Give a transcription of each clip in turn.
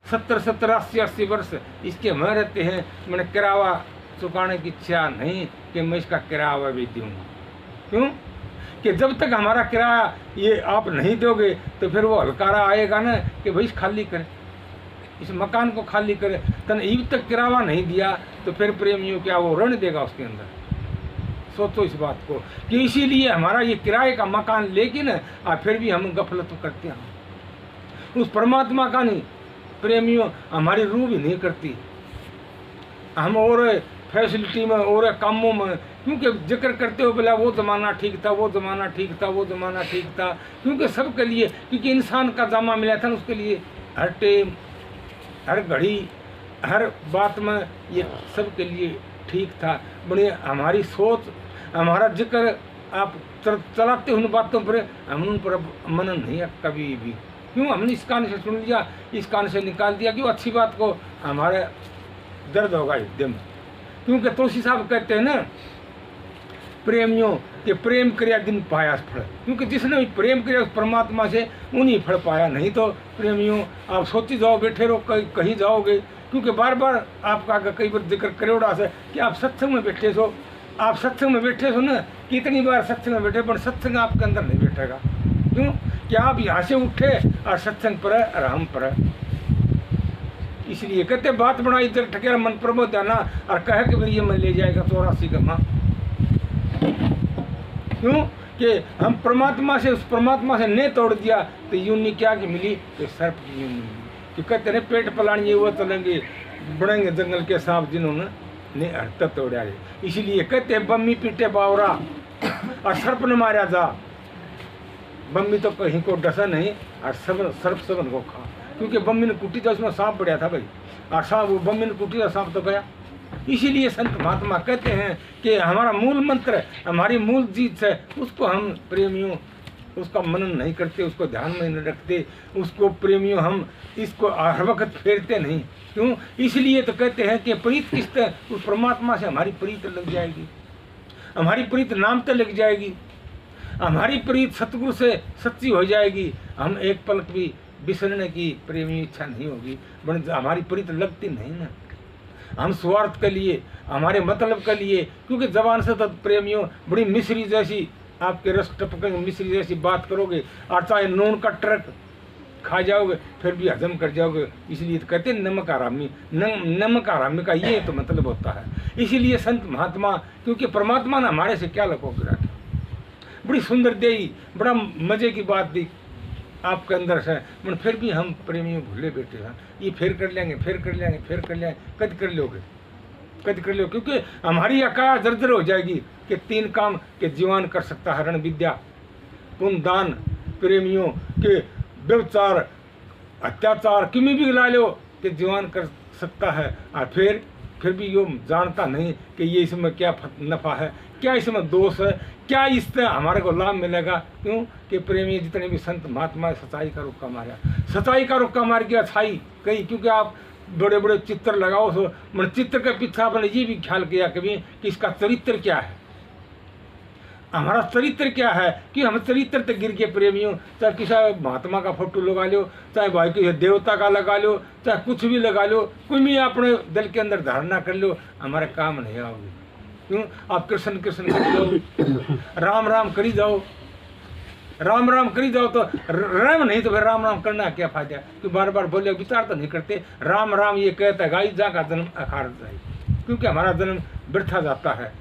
70 80 वर्ष इसके वहाँ रहते हैं। मैंने किराया चुकाने की इच्छा नहीं कि मैं इसका किराया भी दूँ। क्यों कि जब तक हमारा किराया ये आप नहीं दोगे तो फिर वो हलकारा आएगा ना कि भाई खाली करे, इस मकान को खाली करे। तन ईब तक किराया नहीं दिया तो फिर प्रेमियों क्या वो ऋण देगा उसके अंदर। सोचो इस बात को कि इसीलिए हमारा ये किराए का मकान, लेकिन फिर भी हम गफलत करते हैं। उस परमात्मा का नहीं प्रेमियों हमारी रूह भी नहीं करती। हम और फैसिलिटी में और कामों में क्योंकि जिक्र करते हो बोला वो ज़माना ठीक था, वो ज़माना ठीक था, वो ज़माना ठीक था। क्योंकि सबके लिए, क्योंकि इंसान का जामा मिला था ना, उसके लिए हर टाइम हर घड़ी हर बात में ये सबके लिए ठीक था। बड़े हमारी सोच हमारा जिक्र आप चलाते उन बातों पर, हम उन पर मनन नहीं है कभी भी। क्यों हमने इस कान से सुन लिया, इस कान से निकाल दिया, क्यों अच्छी बात को हमारे दर्द होगा हृदय में। क्योंकि तुलसी साहब कहते हैं ना प्रेमियों के प्रेम क्रिया दिन पाया फल। क्योंकि जिसने भी प्रेम किया उस परमात्मा से उन्हीं फल पाया। नहीं तो प्रेमियों आप सोची जाओ बैठे रहो कहीं जाओगे। क्योंकि बार बार आपका कई बार जिक्र करोड़ा से कि आप सत्संग में बैठे सो, आप सत्संग में बैठे सो ना, कितनी बार सत्संग में बैठे पर सत्संग आपके अंदर नहीं बैठेगा। क्यों कि आप यहाँ से उठे और सत्संग पर और हम पर। इसलिए कहते बात बड़ा इधर ठकेरा मन प्रमोद जाना और कहे कि भाई ये मन ले जाएगा 84 का माँ। क्यों कि हम परमात्मा से, उस परमात्मा से नहीं तोड़ दिया तो यूनी क्या की मिली, तो सर्प की यूनी मिली। कि कहते हैं पेट पलाएंगे वो चलेंगे, बढ़ेंगे जंगल के सांप जिन्होंने ने हरत तोड़ा है। इसीलिए कहते हैं बम्मी पीटे बावरा और सर्प न मारा जा। बम्मी तो कहीं को डसा नहीं और सर्प सबन को खा। क्योंकि बम्मी ने कुटी था उसमें सांप बढ़िया था भाई, और सांप वो बम्मी ने कुटी था सांप तो गया। इसीलिए संत महात्मा कहते हैं कि हमारा मूल मंत्र, हमारी मूल चीज है, उसको हम प्रेमियों उसका मनन नहीं करते, उसको ध्यान में नहीं रखते, उसको प्रेमियों हम इसको हर वक्त फेरते नहीं। क्यों इसलिए तो कहते हैं कि प्रीत किस्त उस परमात्मा से हमारी प्रीत लग जाएगी, हमारी प्रीत नाम तो लग जाएगी, हमारी प्रीत सतगुरु से सच्ची हो जाएगी। हम एक पलक भी बिसरने की प्रेमी इच्छा नहीं होगी। हमारी प्रीत लगती नहीं ना, हम स्वार्थ के लिए, हमारे मतलब के लिए। क्योंकि जबान से तो प्रेमियों बड़ी मिश्री जैसी आपके रस टपकेंगे, मिश्री जैसी बात करोगे और चाहे नून का ट्रक खा जाओगे फिर भी हजम कर जाओगे। इसलिए तो कहते हैं नमक आरामी, नमक आरामी का ये तो मतलब होता है। इसीलिए संत महात्मा, क्योंकि परमात्मा ने हमारे से क्या लकोगे रखे, बड़ी सुंदर देई, बड़ा मजे की बात दी आपके अंदर से, मगर फिर भी हम प्रेमियों भूले बैठे हैं। ये फिर कर लेंगे, फिर कर लेंगे, फिर कर लेंगे, कद कर लोगे, कद कर लो। क्योंकि हमारी आकाश दरदर हो जाएगी कि 3 काम के जीवन कर सकता है, रण विद्या, पुण्य, दान, प्रेमियों के व्यवचार, अत्याचार किमी भी ला लो कि जीवन कर सकता है। और फिर भी यो जानता नहीं कि ये इसमें क्या नफ़ा है, क्या इसमें दोष है, क्या इससे हमारे को लाभ मिलेगा। क्यों कि प्रेमी जितने भी संत महात्मा सच्चाई का रुक्का मारा, सच्चाई का रुक्का मार के अच्छाई कही। क्योंकि आप बड़े बड़े चित्र लगाओ सो मतलब चित्र के पीछे आपने ये भी ख्याल किया कभी कि इसका चरित्र क्या है, हमारा चरित्र क्या है। कि हम चरित्र तक गिर के प्रेमियों, चाहे किसी महात्मा का फोटो लगा लो, चाहे भाई किसी देवता का लगा लो, चाहे कुछ भी लगा लो, कोई भी अपने दिल के अंदर धारणा कर लो, हमारे काम नहीं आओगे। क्यों आप कृष्ण कृष्ण करी जाओ, राम राम करी जाओ, राम राम करी जाओ तो राम नहीं तो फिर राम राम करना क्या फायदा। कि बार बार बोले विचार तो नहीं करते, राम राम ये कहता है गाई जा का जन्म अखाड़ जाए। क्योंकि हमारा जन्म वृथा जाता है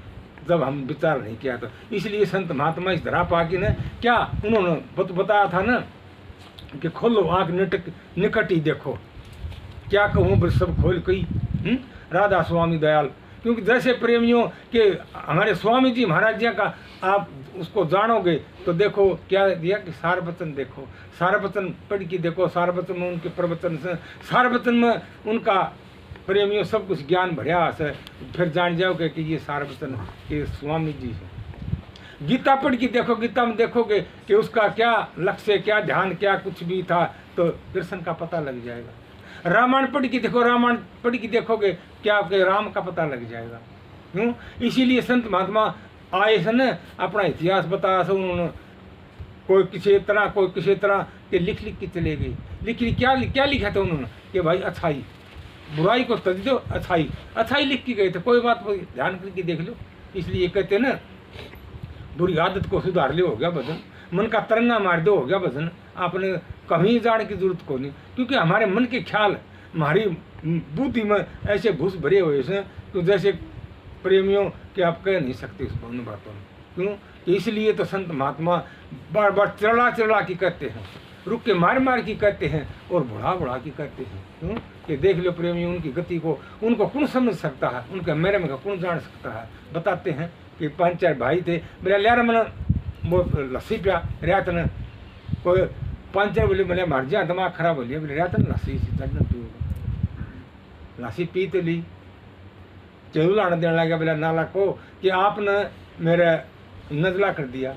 जब हम विचार नहीं किया तो। इसलिए संत महात्मा इस धरा पाके ने क्या उन्होंने बताया था ना कि खोलो आँख निकट ही देखो, क्या कहूँ सब खोल कही राधा स्वामी दयाल। क्योंकि जैसे प्रेमियों के हमारे स्वामी जी महाराज जी का आप उसको जानोगे तो देखो क्या दिया कि सार वचन देखो, सार वचन पढ़ के देखो, सार वचन में उनके प्रवचन से, सार वचन में उनका प्रेमियों सब कुछ ज्ञान भरिया है। फिर जान जाओगे कि ये सार वचन के स्वामी जी है। गीता पढ़ के देखो, गीता में देखोगे कि उसका क्या लक्ष्य, क्या ध्यान, क्या कुछ भी था तो दर्शन का पता लग जाएगा। रामायण पढ़ के देखो, रामायण पढ़ के देखोगे क्या आपके राम का पता लग जाएगा। क्यों इसीलिए संत महात्मा आए से न अपना इतिहास बताया था उन्होंने, कोई किसी तरह कोई किसी तरह के लिख के चले गए। क्या लिखा था उन्होंने कि भाई अच्छाई, बुराई को तज दो, अच्छाई, अच्छाई लिख के गए थे, कोई बात कोई ध्यान करके देख लो। इसलिए कहते हैं ना, बुरी आदत को सुधार ले हो गया भजन, मन का तरंगा मार दो हो गया भजन, आपने कहीं जाने की जरूरत को नहीं, क्योंकि हमारे मन के ख्याल हमारी बुद्धि में ऐसे घुस भरे हुए हैं तो जैसे प्रेमियों के आप कह नहीं सकते उस उन बातों में। क्यों? इसलिए तो संत महात्मा बार बार चला चला की कहते हैं, रुक के मार मार की कहते हैं और बढ़ा बढ़ा की कहते हैं। क्यों? कि देख लो प्रेमियों उनकी गति को, उनको कौन समझ सकता है, उनके मेरे में कौन जान सकता है। बताते हैं कि 5-4 भाई थे, मेरा लिया मैंने वो लस्सी पिया रियात ने, कोई 5-4 बोले मैंने मर जा दिमाग खराब हो लिया, बोले रियात ने लस्सी पी, लस्सी पी तो ली, जरूर आने देने लगा बोला नाला को कि आपने मेरा नजला कर दिया,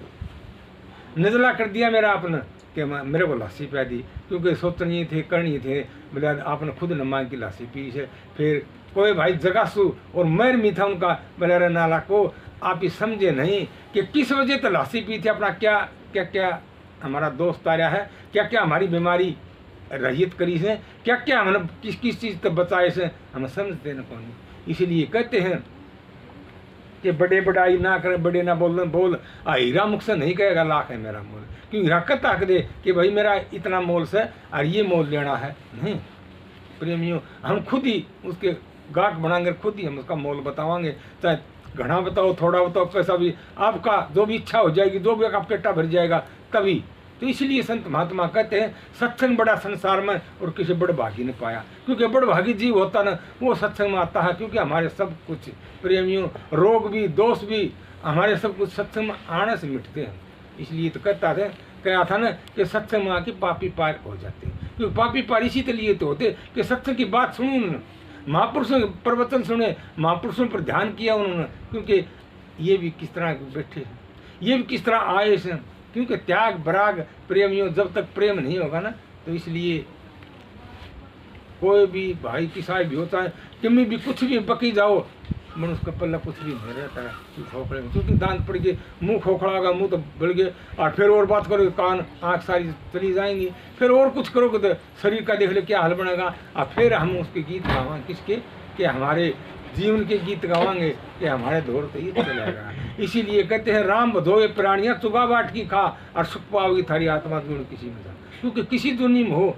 नजला कर दिया मेरा आपने, कि मेरे को लस्सी पिया दी, क्योंकि सोचनी थे करनी थे, बोले आपने खुद न मांग की लस्सी पी से। फिर कोई भाई जगासू और मैर मी था उनका, बोले अरे नाला को आप ही समझे नहीं कि किस वजह से लस्सी पी थी, अपना क्या क्या क्या हमारा दोस्त आ रहा है, क्या क्या हमारी बीमारी रहित करी से, क्या क्या हमने किस किस चीज़ तक बचाए से, हम समझते न कौन। इसलिए कहते हैं कि बड़े बड़ाई ना करें, बड़े ना बोल हीरा मुख से नहीं कहेगा लाख है मेरा मोल, क्योंकि हीरा कहता दे कि भाई मेरा इतना मोल से और ये मोल लेना है नहीं। प्रेमियों हम खुद ही उसके गाहक बनाएंगे, खुद ही हम उसका मोल बतावाएंगे, चाहे घना बताओ थोड़ा बताओ कैसा भी, आपका जो भी इच्छा हो जाएगी, जो भी आपका पेटा भर जाएगा तभी। तो इसलिए संत महात्मा कहते हैं सत्संग बड़ा संसार में और किसी बड़ भागी ने पाया, क्योंकि बड़ भागी जीव होता ना वो सत्संग में आता है, क्योंकि हमारे सब कुछ प्रेमियों रोग भी दोष भी हमारे सब कुछ सत्संग में आने से मिटते हैं। इसलिए तो कहा था ना कि सत्संग में आके पापी पार हो जाते हैं, क्योंकि पापी पार इसी के लिए तो होते कि सत्संग की बात सुनी उन्होंने, महापुरुषों के प्रवचन सुने, महापुरुषों पर ध्यान किया उन्होंने, क्योंकि ये भी किस तरह बैठे हैं, ये भी किस तरह आए हैं, क्योंकि त्याग बराग प्रेमियों जब तक प्रेम नहीं होगा ना, तो इसलिए कोई भी भाई किसा भी होता है कि भी कुछ भी बकी जाओ मन उसका पल्ला कुछ भी नहीं रहता है खोखले में, क्योंकि दांत पड़ गए, मुंह खोखड़ा होगा, मुंह तो बढ़ गए, और फिर और बात करोगे कान आँख सारी चली जाएंगी, फिर और कुछ करोगे तो शरीर का देख लो क्या हाल बनेगा, और फिर हम उसके गीत गावाएंगे किसके, कि हमारे जीवन के गीत गावाएंगे कि हमारे दौर तो ये चलेगा। इसीलिए कहते हैं राम बधोए प्राणियाँ चुगा बाट की खा और सुख पाओगी थारी आत्मा गुण किसी में जा, क्योंकि किसी दुनिया में हो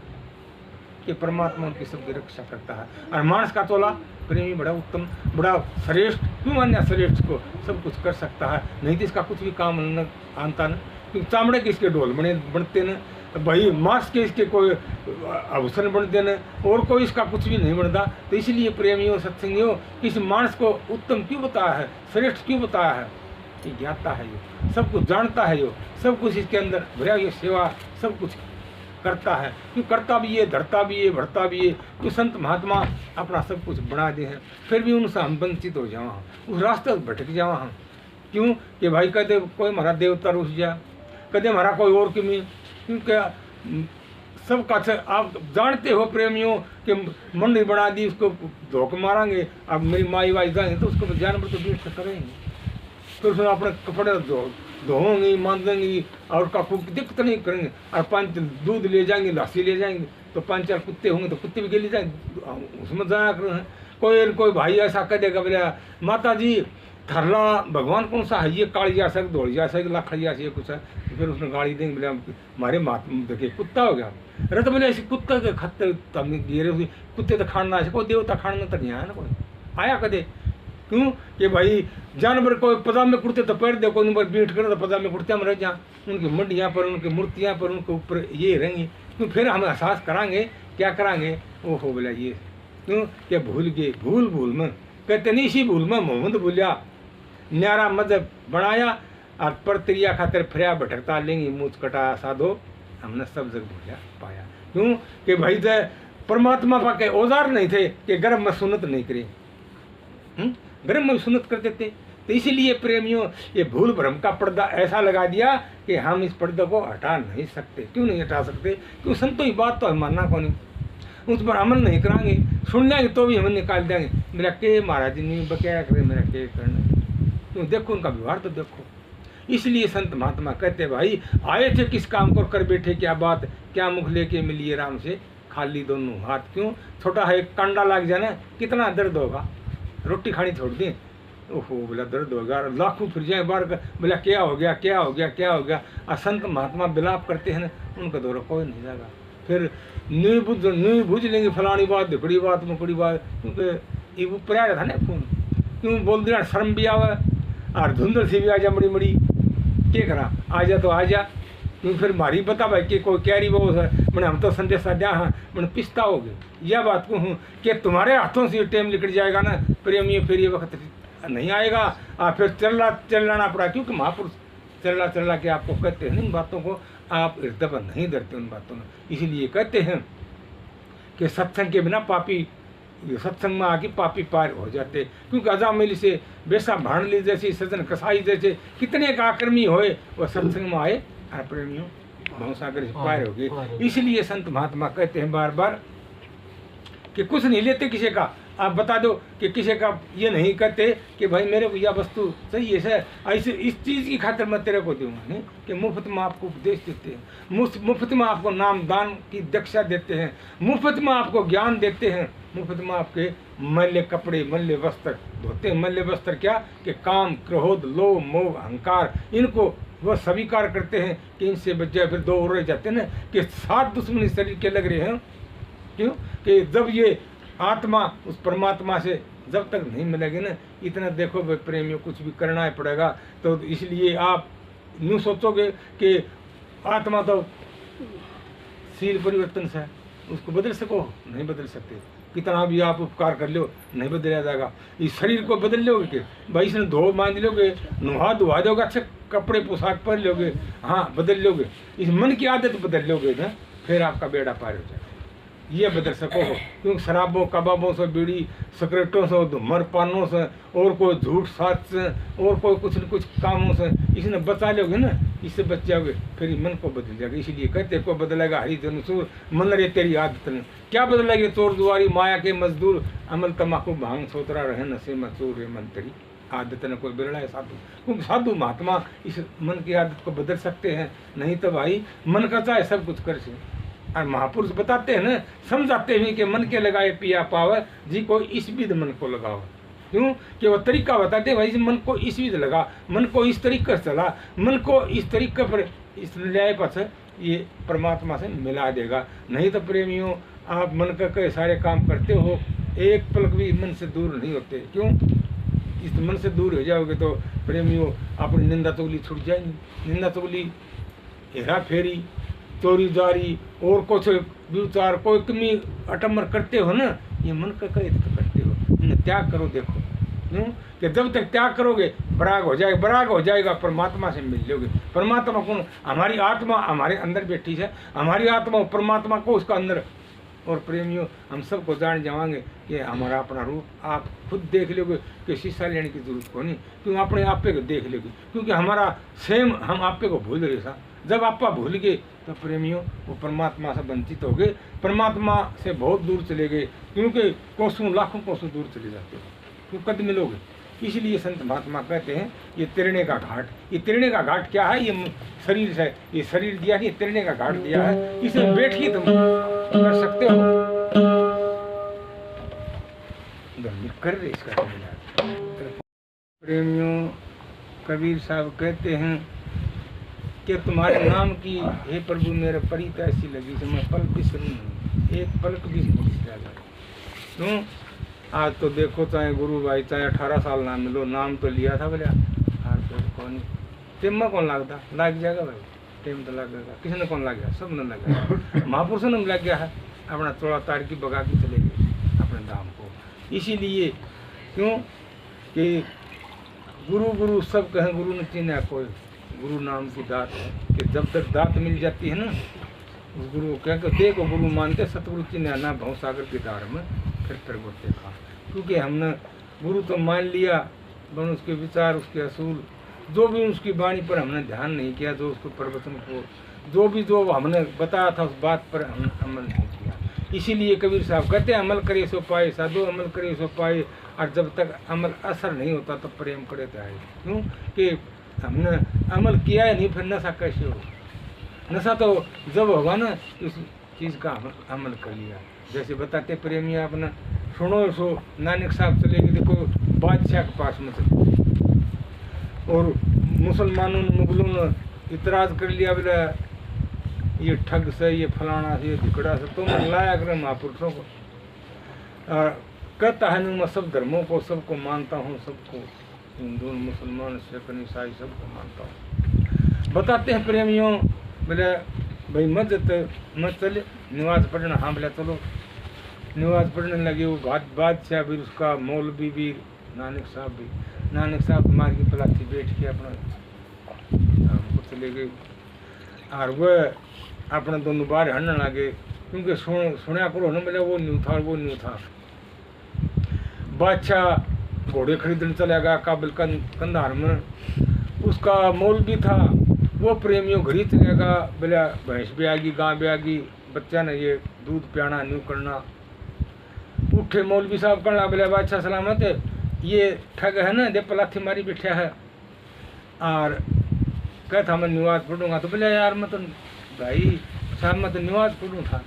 कि परमात्मा उनकी सबकी रक्षा करता है। और मानस का तोला प्रेमी बड़ा उत्तम बड़ा श्रेष्ठ, क्यों अन्य श्रेष्ठ को सब कुछ कर सकता है, नहीं तो इसका कुछ भी काम न आनता न, क्योंकि चामड़े के इसके ढोल बनते न, भाई मांस के इसके कोई आभूषण बनते न, और कोई इसका कुछ भी नहीं बनता। तो इसलिए प्रेमियों सत्संगियों इस मानस को उत्तम क्यों बताया है, श्रेष्ठ क्यों बताया है, ये ज्ञाता है, यो सब कुछ जानता है, यो सब कुछ इसके अंदर भरा, ये सेवा सब कुछ करता है, क्यों करता भी है, धरता भी है, भरता भी है। तो संत महात्मा अपना सब कुछ बना दे हैं, फिर भी उनसे हम वंचित हो जावा, उस रास्ते भटक जावा हम, क्यों कि भाई कहते कोई हमारा देवता रुस जा, कदे हमारा कोई और की में, क्योंकि सब का आप जानते हो प्रेमियों कि मंडी बना दी, उसको धोख मारेंगे, अब मेरी माई वाई जाएंगे तो उसको जानवर तो बीच से करेंगे, तो उसमें अपने कपड़े धोएंगे मांजेंगे और उसका दिक्कत नहीं करेंगे, और 5 दूध ले जाएंगे, लस्सी ले जाएंगे, तो 5-4 कुत्ते होंगे तो कुत्ते भी ले जाएंगे, उसमें जाया कर। कोई भाई ऐसा कह देगा बोले माता जी थरला भगवान कौन सा है, ये काली जा सके दौड़ जा सके लाख जा सके कुछ है, तो फिर उसने गाड़ी देंगे बोले हमारे मात देखिए कुत्ता हो गया, अरे तो बोले ऐसे कुत्ता के खत्ते गिरे कुत्ते तो खाना है, कोई देवता खाना तो नहीं आया ना, कोई आया कदे, क्यों कि भाई जानवर कोई पजामे कुर्ते तो पैर दे, कोई नंबर बीट करे तो पजामे कुर्ते में रह जा, उनकी मंडियाँ पर उनकी मूर्तियाँ पर उनके ऊपर ये रहेंगी, क्यों फिर हम एहसास कराएंगे क्या कराएंगे, वो हो बोला ये क्यों क्या भूल गए भूल भूल में, कहते नहीं इसी भूल में मोहम्मद भूलिया न्यारा मजहब बनाया और प्रक्रिया खातिर फिर भटकता लेंगे मुझ कटा साधो हमने सब जग भूलिया पाया, क्यों कि भाई जय परमात्मा पाके औजार नहीं थे कि गर्भ में सुन्नत नहीं करे, गर्भ में सुन्नत कर देते। तो इसीलिए प्रेमियों ये भूल भ्रम का पर्दा ऐसा लगा दिया कि हम इस पर्दे को हटा नहीं सकते। क्यों नहीं हटा सकते? क्यों संतों की बात तो हम मानना को नहीं, उस पर अमल नहीं कराएंगे, सुन लेंगे तो भी हम निकाल देंगे, मेरा के महाराज जी नहीं बकाया करे, मेरा के करना, क्यों देखो उनका व्यवहार तो देखो। इसलिए संत महात्मा कहते भाई आए थे किस काम को कर बैठे, क्या बात क्या मुख लेके मिलिए राम से खाली दोनों हाथ, क्यों छोटा है कंडा लग जाए ना कितना दर्द होगा, रोटी खानी छोड़ दी, ओहो बोला दर्द होगा, लाखों फिर जाए बार बोला क्या हो गया क्या हो गया क्या हो गया। असंत महात्मा विलाप करते हैं ना, उनका दौरा कोई नहीं जाएगा। फिर न्यू बुझ लेंगे फलानी बात दुकड़ी बात मुकड़ी बात, क्योंकि ये वो प्रयाग था ना खून, क्यों बोल दिया शर्म भी आवा और धुंधल से भी आ जा मड़ी मड़ी क्या करा, आ जा तो आ जा, क्योंकि फिर मारी बता भाई कि कोई कैरी वो है मैंने हम तो संदेशा दिया हाँ मैंने पिस्ता हो गए। यह बात को हूँ कि तुम्हारे हाथों से ये टाइम निकल जाएगा ना प्रेमी, फिर ये वक्त नहीं आएगा, फिर चलाना पड़ा, क्योंकि महापुरुष चला के आपको कहते हैं इन बातों को, आप हृदय पर नहीं डरते उन बातों में। इसीलिए कहते हैं कि सत्संग के बिना पापी, सत्संग में आके पापी पार हो जाते, क्योंकि अजामिल से बेसा भांडली जैसी सजन कसाई जैसे कितने का आक्रमी होए वह सत्संग में आए और प्रेमियों भवसागर से पार हो गए। इसलिए संत महात्मा कहते हैं बार बार कि कुछ नहीं लेते किसी का, आप बता दो कि किसी का ये नहीं कहते कि भाई मेरे को यह वस्तु सही है ऐसे इस चीज़ की खातिर मैं तेरे को दूंगा, नहीं कि मुफ्त में आपको उपदेश देते हैं, मुफ्त में आपको नाम दान की दीक्षा देते हैं, मुफ्त में आपको ज्ञान देते हैं, मुफ्त में आपके मल्य कपड़े मल्य वस्त्र धोते हैं। मल्य वस्त्र क्या कि काम क्रोध लोभ मोह अहंकार इनको वह स्वीकार करते हैं कि इनसे बच जाए। फिर दो और रह जाते हैं ना कि 7 दुश्मनी शरीर के लग रहे हैं, क्यों कि जब ये आत्मा उस परमात्मा से जब तक नहीं मिलेगी ना, इतना देखो भाई प्रेमियों कुछ भी करना ही पड़ेगा। तो इसलिए आप यूँ सोचोगे कि आत्मा तो शील परिवर्तन से है, उसको बदल सको नहीं बदल सकते, कितना भी आप उपकार कर लो नहीं बदला जाएगा। इस शरीर को बदल लोगे कि भाई इसने धो मान लोगे, नुहा धुआ दोगे, अच्छे कपड़े पोशाक पहन लोगे, हाँ बदल लोगे, इस मन की आदत बदल लोगे ना, फिर आपका बेड़ा पार हो जाएगा। ये बदल सको हो, क्योंकि शराबों कबाबों से बीड़ी सिगरेटों से धूम्रपानों से और कोई झूठ साथ से और कोई कुछ न कुछ कामों से इसने बचा लोगे ना, इससे बच जाओगे, फिर मन को बदल जाएगा। इसलिए कहते को बदलेगा हरी धनुसूर मन रे तेरी आदत ने, क्या बदलेगी चोर दुआरी माया के मजदूर, अमल तमाकू भांग सोतरा रहे नशे में चोर रे मन तेरी आदत न कोई बिरला है साधु, क्योंकि साधु महात्मा इस मन की आदत को बदल सकते हैं, नहीं तो भाई मन का चाहे सब कुछ कर से। और महापुरुष बताते हैं ना, समझाते हैं कि मन के लगाए पिया पावे जी को इस विध मन को लगाओ, क्यों कि वो तरीका बताते हैं भाई मन को इस विध लगा, मन को इस तरीके से चला, मन को इस तरीके पर इस न्याय पर ये परमात्मा से मिला देगा। नहीं तो प्रेमियों आप मन का कई सारे काम करते हो, एक पलक भी मन से दूर नहीं होते, क्यों इस मन से दूर हो जाओगे तो प्रेमियों अपनी निंदा चुगली छूट जाएंगी। निंदा चुगली हेरा फेरी चोरी जारी और कुछ विचार कोई कमी अटमर करते हो ना, ये मन का कई तो करते हो, त्याग करो। देखो क्यों कि जब तक त्याग करोगे बराग हो जाएगा, परमात्मा से मिल लोगे। परमात्मा कौन? हमारी आत्मा हमारे अंदर बैठी है, हमारी आत्मा परमात्मा को उसका अंदर। और प्रेमियों हम सबको जान जाएंगे कि हमारा अपना रूप आप खुद देख लोगे कि शीशा लेने की जरूरत को नहीं, क्यों अपने आपे को देख लोगे, क्योंकि हमारा सेम हम आपे को भूल रहे सा। जब आप भूल गए तो प्रेमियों वो परमात्मा से वंचित हो गए, परमात्मा से बहुत दूर चले गए, क्योंकि कोसों लाखों कोसों दूर चले जाते हो, क्यों कद मिलोगे। इसलिए संत महात्मा कहते हैं ये तिरने का घाट, ये तिरने का घाट क्या है? ये शरीर से, ये शरीर दिया है, ये तिरने का घाट दिया है, इसे बैठ के तुम कर सकते हो। कर रहे इसका प्रेमियों कबीर साहब कहते हैं कि तुम्हारे नाम की हे प्रभु मेरे परित ऐसी लगी कि मैं पल भी सुन नहीं, एक पलक भी नहीं जाएगा। क्यों? आज तो देखो चाहे गुरु भाई चाहे 18 साल ना मिलो, नाम तो लिया था बोले आज तो कौन टेम में कौन लगता, लग जाएगा भाई, टेम तो लग जाएगा, किसी ने कौन लग गया, सब ने लग गया, महापुरुषों ने लग गया है, अपना चौड़ा तार की बगा के चले गए अपने धाम को। इसीलिए क्यों कि गुरु गुरु सब कहें, गुरु ने चिन्ह कोई, गुरु नाम की दात है कि जब तक दात मिल जाती है ना उस गुरु क्या देखो गुरु मानते सतगुरु चिन्ह ना भवसागर के दार में फिर वो देखा, क्योंकि हमने गुरु तो मान लिया बन उसके विचार उसके असूल जो भी उसकी वाणी पर हमने ध्यान नहीं किया, जो उसको प्रवचन को जो हमने बताया था उस बात पर हमने अमल नहीं किया। इसीलिए कबीर साहब कहते हैं अमल करे सो पाए, साधु अमल करे सो पाए, और जब तक अमल असर नहीं होता तो प्रेम करे तो आए। क्यों कि हमने अमल किया है नहीं, फिर नशा कैसे हो? नशा तो जब होगा ना चीज़ का अमल कर लिया। जैसे बताते प्रेमी अपना सुनो सो नानक साहब चले गए, देखो बादशाह के पास में चले और मुसलमानों ने मुगलों ने इतराज़ कर लिया, बोला ये ठग से, ये फलाना से, ये धिकड़ा से, तुम लाया करें महापुरुषों को। कहता है मैं सब धर्मों को सबको मानता हूँ, सबको हिंदू मुसलमान सिख ईसाई सबको मानता हूँ। बताते हैं प्रेमियों, बोले भाई मत चले नमाज पढ़ना। हाँ बोले चलो, नमाज पढ़ने लगे। वो बादशाह भी, उसका मौलवी भी, नानक साहब मार की पलाथी बैठ के अपना हमको चले गए। और वह अपना दोनों बार हड़ने लगे, क्योंकि सुना करो ना, बोले वो न्यू था। बादशाह घोड़े खरीदने चला गया काबिल कंधार में। उसका मौलवी था, वो प्रेमियों घर ही चलेगा, बोले भैंस भी आएगी, गाय भी आएगी, बच्चा ने ये दूध पियाना न्यू करना। उठे मौलवी साहब कहना, बोले बादशाह सलामत, ये ठग है ना, दे पलाथी मारी बैठा है। और कहता मैं नमाज पढ़ूंगा। तो बोले यार मैं तो भाई साहब मैं तो नमाज पढ़ूँ था,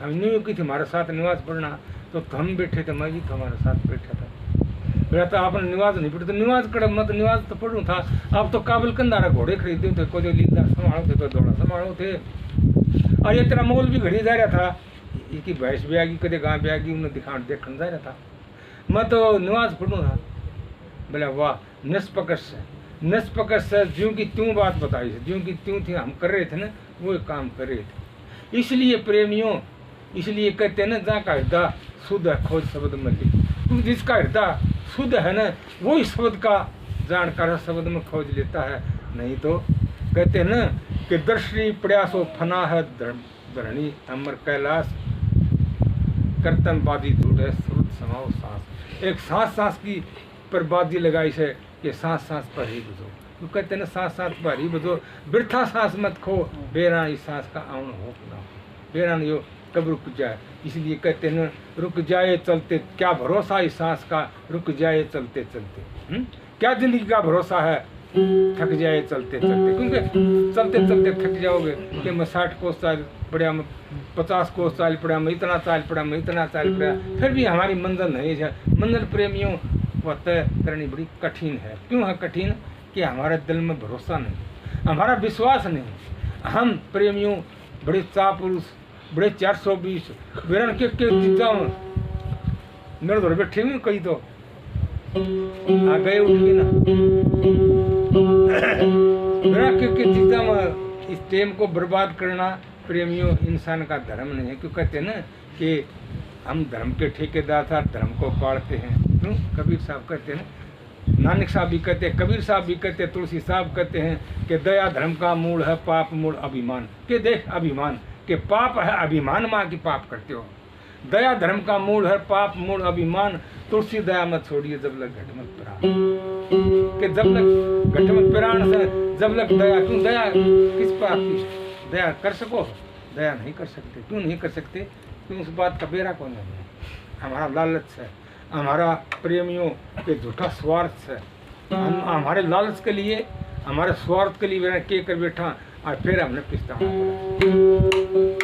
हम न्यू की थी हमारे साथ नमाज पढ़ना, तो हम बैठे थे, मैं भी तुम्हारे साथ बैठा था। बोला तो आपने नमाज नहीं पढ़ी, तो नमाज कर मैं तो नमाज तो पढ़ूँ था। आप तो काबिल कंधारा घोड़े खरीदे थे, कोई लीदा संभालो थे, कोई दौड़ा संभालो थे। और ये तेरा मौल भी घड़ी जा रहा था, इसकी भैंस भी आएगी, कदे गाय भी आएगी, उन्हें देखने जा रहा था। मैं तो नमाज पढ़ूँ था। बोला वाह, निष्पक्ष से ज्यों की त्यों बात बताई है, ज्यों की त्यों थी हम कर रहे थे ना, वो काम कर रहे थे। इसलिए प्रेमियों, इसलिए कहते हैं ना, जहाँ का हृदय शुद्ध है खोज शब्द में लिख, क्योंकि जिसका हृदय शुद्ध है ना, वो इस शब्द का जानकार शब्द में खोज लेता है। नहीं तो कहते हैं ना कि दर्शनी प्रयासो फना है धरणी अमर कैलाश, कर्तनबादी झूठ है श्रुत समाओ सांस। एक सांस की बर्बादी लगाई से कि सांस पर ही बुझो। तो कहते हैं ना सांस पर ही बुझो, वृथा सांस मत खो, बेरा इस सांस का आउन हो ना, बेरा यो कब रुक जाए। इसलिए कहते हैं ना रुक जाए चलते, क्या भरोसा इस सांस का, रुक जाए चलते चलते। क्या जिंदगी का भरोसा है, थक जाए चलते चलते, क्योंकि चलते चलते थक जाओगे कि मैं 60 कोस चाल पड़ा, मैं 50 कोस चाल पड़ा, मैं इतना चाल पड़ा, मैं इतना चाल पड़ा, फिर भी हमारी मंजिल नहीं है। मंजिल प्रेमियों वह तय करनी बड़ी कठिन है। क्यों है कठिन? कि हमारे दिल में भरोसा नहीं, हमारा विश्वास नहीं। हम प्रेमियों बड़े चापुरुष, बड़े 420 वेरन के चीजा में मेरे घर बैठे हुए, कई तो आ गए उठ के ना मेरा के चीजा में इस टाइम को बर्बाद करना प्रेमियों इंसान का धर्म नहीं है। क्यों कहते हैं ना कि हम धर्म के ठेकेदार था, धर्म को पालते हैं। क्यों? कबीर साहब कहते हैं, नानक साहब भी कहते हैं, कबीर साहब भी कहते हैं, तुलसी साहब कहते हैं कि दया धर्म का मूल है, पाप मूल अभिमान। के देख अभिमान के पाप है अभिमान, माँ की पाप करते हो। दया धर्म का मूल है, पाप मूल अभिमान, तुलसी दया मत छोड़िए जब लग घट मत पिराण। कि जब लग घट मत पिराण से जब लग दया। क्यों दया किस पाप की? दया कर सको, दया नहीं कर सकते। क्यों नहीं कर सकते? क्यों? उस बात का बेरा कौन है? हमारा लालच है, हमारा प्रेमियों के झूठा स्वार्थ है। हम हमारे लालच के लिए, हमारे स्वार्थ के लिए के कर बैठा और फिर हमने पिछताना पड़ा।